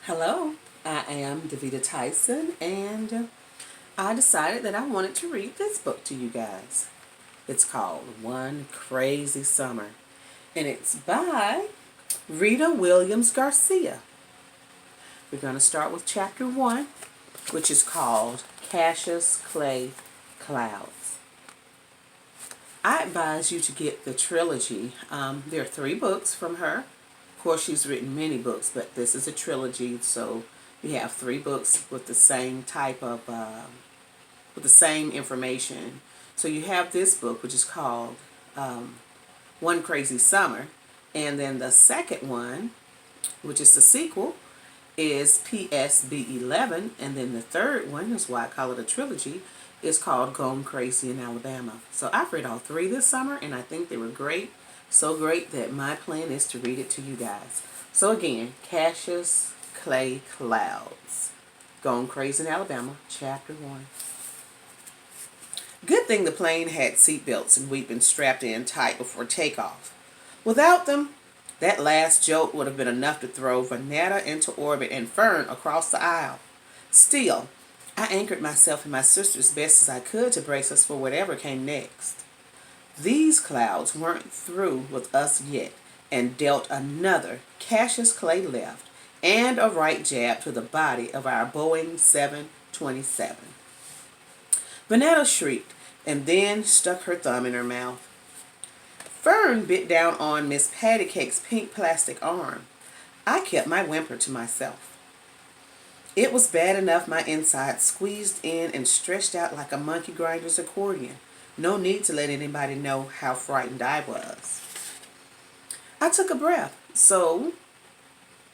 Hello, I am Davita Tyson, and I decided that I wanted to read this book to you guys. It's called One Crazy Summer, and it's by Rita Williams Garcia. We're going to start with chapter 1, which is called Cassius Clay Clouds. I advise you to get the trilogy. There are 3 books from her. Of course, she's written many books, but this is a trilogy, so you have 3 books with the same type of, with the same information. So you have this book, which is called One Crazy Summer, and then the second one, which is the sequel, is PSB11, and then the third one, is why I call it a trilogy, is called Gone Crazy in Alabama. So I've read all 3 this summer, and I think they were great. So great that my plan is to read it to you guys. So again, Cassius Clay Clouds, Gone Crazy in Alabama, Chapter 1. Good thing the plane had seatbelts and we'd been strapped in tight before takeoff. Without them, that last jolt would have been enough to throw Vanetta into orbit and Fern across the aisle. Still, I anchored myself and my sister as best as I could to brace us for whatever came next. These clouds weren't through with us yet, and dealt another Cassius Clay left and a right jab to the body of our Boeing 727. Vanetta shrieked and then stuck her thumb in her mouth. Fern bit down on Miss Pattycake's pink plastic arm. I kept my whimper to myself. It was bad enough my insides squeezed in and stretched out like a monkey grinder's accordion. No need to let anybody know how frightened I was. I took a breath, so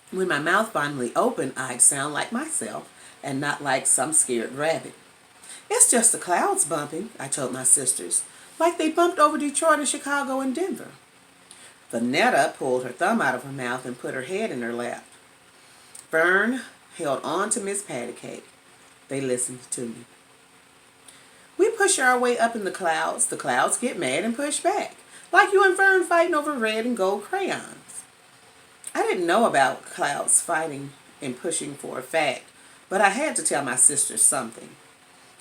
when my mouth finally opened, I'd sound like myself and not like some scared rabbit. It's just the clouds bumping, I told my sisters, like they bumped over Detroit and Chicago and Denver. Vanetta pulled her thumb out of her mouth and put her head in her lap. Fern held on to Miss Pattycake. They listened to me. We push our way up in the clouds get mad and push back, like you and Fern fighting over red and gold crayons. I didn't know about clouds fighting and pushing for a fact, but I had to tell my sisters something.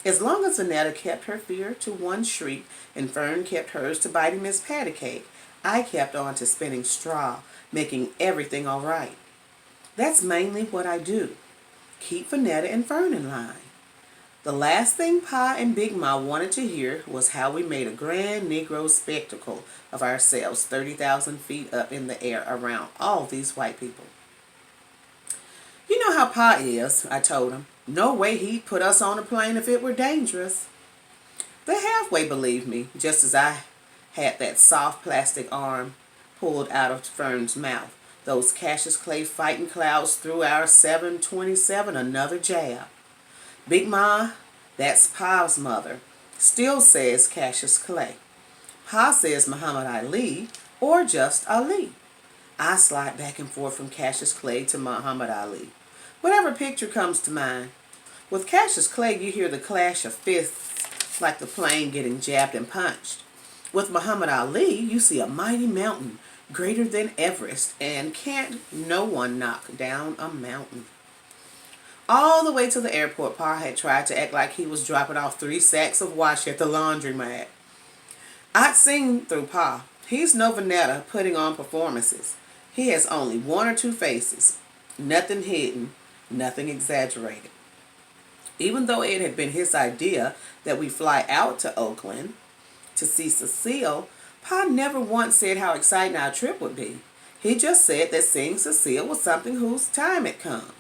As long as Vanetta kept her fear to one shriek and Fern kept hers to biting Miss Pattycake, I kept on to spinning straw, making everything all right. That's mainly what I do. Keep Vanetta and Fern in line. The last thing Pa and Big Ma wanted to hear was how we made a grand Negro spectacle of ourselves 30,000 feet up in the air around all these white people. You know how Pa is, I told him. No way he'd put us on a plane if it were dangerous. They halfway believed me, just as I had that soft plastic arm pulled out of Fern's mouth. Those Cassius Clay fighting clouds threw our 727 another jab. Big Ma, that's Pa's mother, still says Cassius Clay. Pa says Muhammad Ali or just Ali. I slide back and forth from Cassius Clay to Muhammad Ali. Whatever picture comes to mind. With Cassius Clay, you hear the clash of fists like the plane getting jabbed and punched. With Muhammad Ali, you see a mighty mountain greater than Everest, and can't no one knock down a mountain. All the way to the airport, Pa had tried to act like he was dropping off 3 sacks of wash at the laundromat. I'd seen through Pa. He's no Vanetta putting on performances. He has only 1 or 2 faces. Nothing hidden, nothing exaggerated. Even though it had been his idea that we fly out to Oakland to see Cecile, Pa never once said how exciting our trip would be. He just said that seeing Cecile was something whose time had come.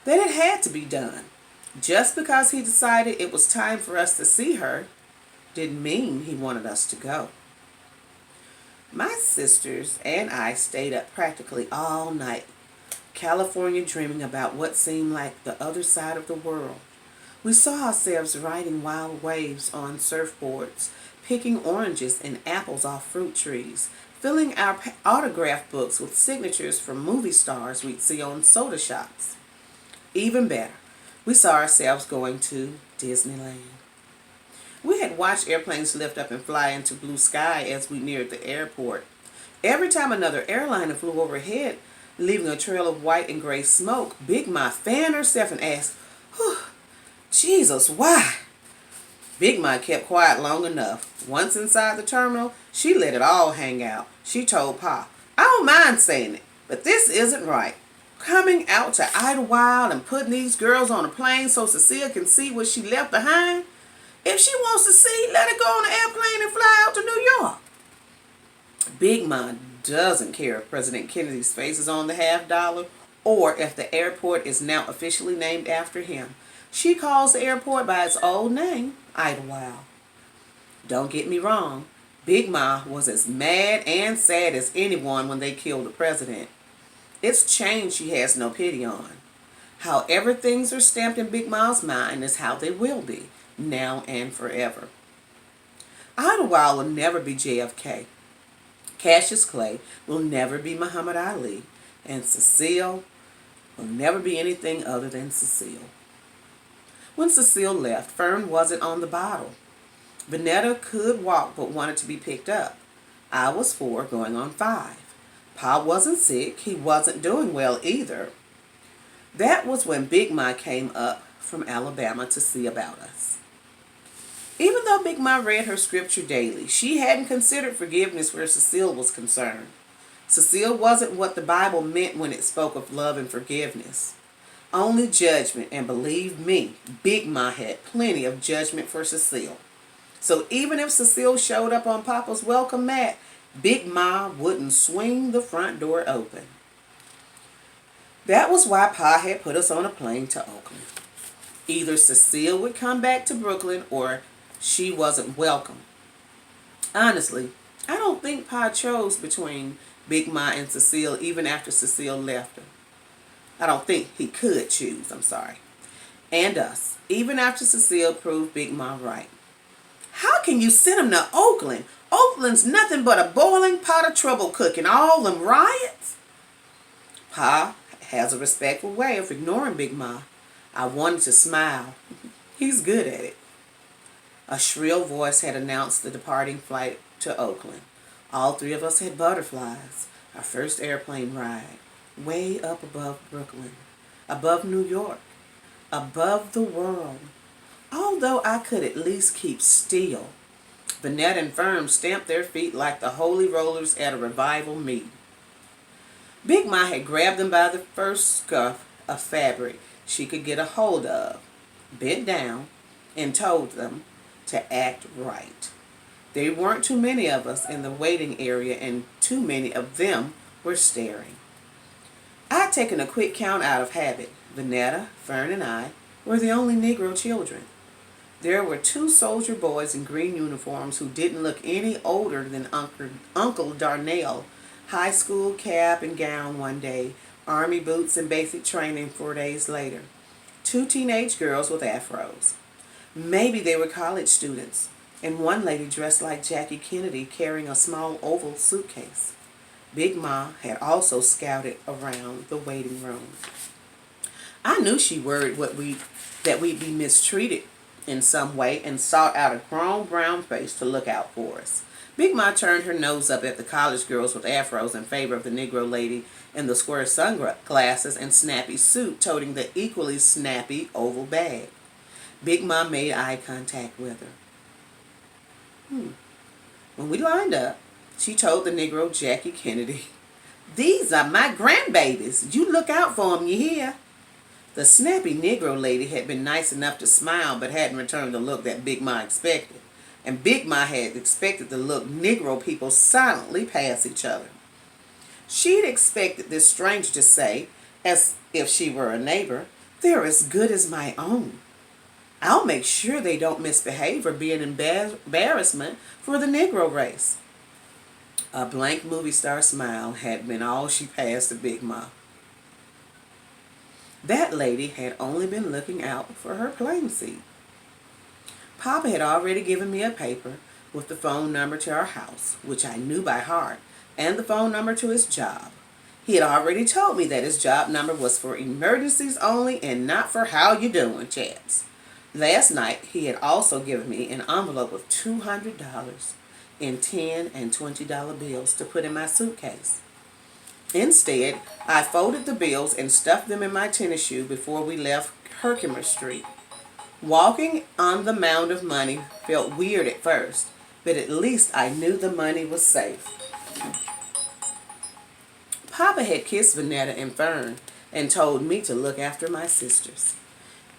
That it had to be done. Just because he decided it was time for us to see her didn't mean he wanted us to go. My sisters and I stayed up practically all night, California dreaming about what seemed like the other side of the world. We saw ourselves riding wild waves on surfboards, picking oranges and apples off fruit trees, filling our autograph books with signatures from movie stars we'd see on soda shops. Even better, we saw ourselves going to Disneyland. We had watched airplanes lift up and fly into blue sky as we neared the airport. Every time another airliner flew overhead, Leaving a trail of white and gray smoke, Big Ma fanned herself and asked, "Whew, Jesus, why?" Big Ma kept quiet long enough. Once inside the terminal, she let it all hang out. She told Pa, "I don't mind saying it, but this isn't right. Coming out to Idlewild and putting these girls on a plane so Cecile can see what she left behind. If she wants to see, let her go on an airplane and fly out to New York." Big Ma doesn't care if President Kennedy's face is on the $50 or if the airport is now officially named after him. She calls the airport by its old name, Idlewild. Don't get me wrong, Big Ma was as mad and sad as anyone when they killed the president. It's change she has no pity on. However things are stamped in Big Ma's mind is how they will be, now and forever. Idlewild will never be JFK. Cassius Clay will never be Muhammad Ali, and Cecile will never be anything other than Cecile. When Cecile left, Fern wasn't on the bottle. Vanetta could walk but wanted to be picked up. I was 4, going on 5. Pa wasn't sick. He wasn't doing well either. That was when Big Ma came up from Alabama to see about us. Even though Big Ma read her scripture daily, she hadn't considered forgiveness where Cecile was concerned. Cecile wasn't what the Bible meant when it spoke of love and forgiveness. Only judgment, and believe me, Big Ma had plenty of judgment for Cecile. So even if Cecile showed up on Papa's welcome mat, Big Ma wouldn't swing the front door open. That was why Pa had put us on a plane to Oakland. Either Cecile would come back to Brooklyn or she wasn't welcome. Honestly, I don't think Pa chose between Big Ma and Cecile even after Cecile left her. I don't think he could choose, And us, even after Cecile proved Big Ma right. How can you send him to Oakland? Oakland's nothing but a boiling pot of trouble cooking, all them riots. Pa has a respectful way of ignoring Big Ma. I wanted to smile. He's good at it. A shrill voice had announced the departing flight to Oakland. All 3 of us had butterflies. Our first airplane ride. Way up above Brooklyn. Above New York. Above the world. Although I could at least keep still. Vanetta and Fern stamped their feet like the holy rollers at a revival meeting. Big Ma had grabbed them by the first scuff of fabric she could get a hold of, bent down, and told them to act right. There weren't too many of us in the waiting area, and too many of them were staring. I'd taken a quick count out of habit. Vanetta, Fern, and I were the only Negro children. There were 2 soldier boys in green uniforms who didn't look any older than Uncle Darnell. High school cap and gown one day, army boots and basic training 4 days later. 2 teenage girls with afros. Maybe they were college students, and one lady dressed like Jackie Kennedy carrying a small oval suitcase. Big Ma had also scouted around the waiting room. I knew she worried that we'd be mistreated in some way and sought out a grown brown face to look out for us. Big Ma turned her nose up at the college girls with afros in favor of the Negro lady in the square sunglasses and snappy suit toting the equally snappy oval bag. Big Ma made eye contact with her. When we lined up, she told the Negro Jackie Kennedy, "These are my grandbabies. You look out for them, you hear?" The snappy Negro lady had been nice enough to smile but hadn't returned the look that Big Ma expected. And Big Ma had expected to look Negro people silently pass each other. She'd expected this stranger to say, as if she were a neighbor, "They're as good as my own. I'll make sure they don't misbehave or be an embarrassment for the Negro race." A blank movie star smile had been all she passed to Big Ma. That lady had only been looking out for her plane seat. Papa had already given me a paper with the phone number to our house, which I knew by heart, and the phone number to his job. He had already told me that his job number was for emergencies only and not for how you doing, chaps. Last night, he had also given me an envelope with $200 in $10 and $20 bills to put in my suitcase. Instead, I folded the bills and stuffed them in my tennis shoe before we left Herkimer Street. Walking on the mound of money felt weird at first, but at least I knew the money was safe. Papa had kissed Vanetta and Fern and told me to look after my sisters.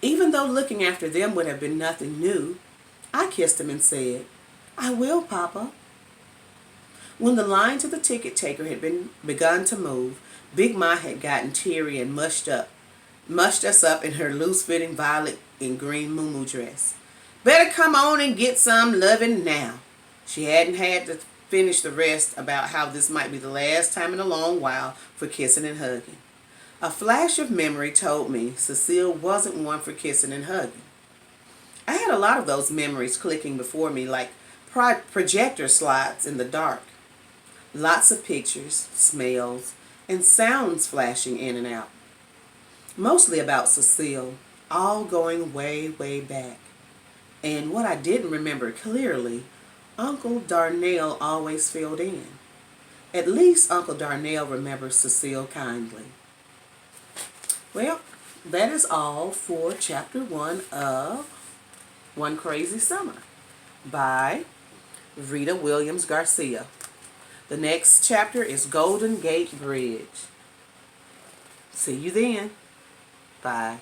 Even though looking after them would have been nothing new, I kissed him and said, "I will, Papa." When the line to the ticket taker had begun to move, Big Ma had gotten teary and mushed us up in her loose-fitting violet and green muumuu dress. "Better come on and get some loving now." She hadn't had to finish the rest about how this might be the last time in a long while for kissing and hugging. A flash of memory told me Cecile wasn't one for kissing and hugging. I had a lot of those memories clicking before me like projector slides in the dark. Lots of pictures, smells, and sounds flashing in and out. Mostly about Cecile, all going way, way back. And what I didn't remember clearly, Uncle Darnell always filled in. At least Uncle Darnell remembers Cecile kindly. Well, that is all for Chapter 1 of One Crazy Summer by Rita Williams Garcia. The next chapter is Golden Gate Bridge. See you then. Bye.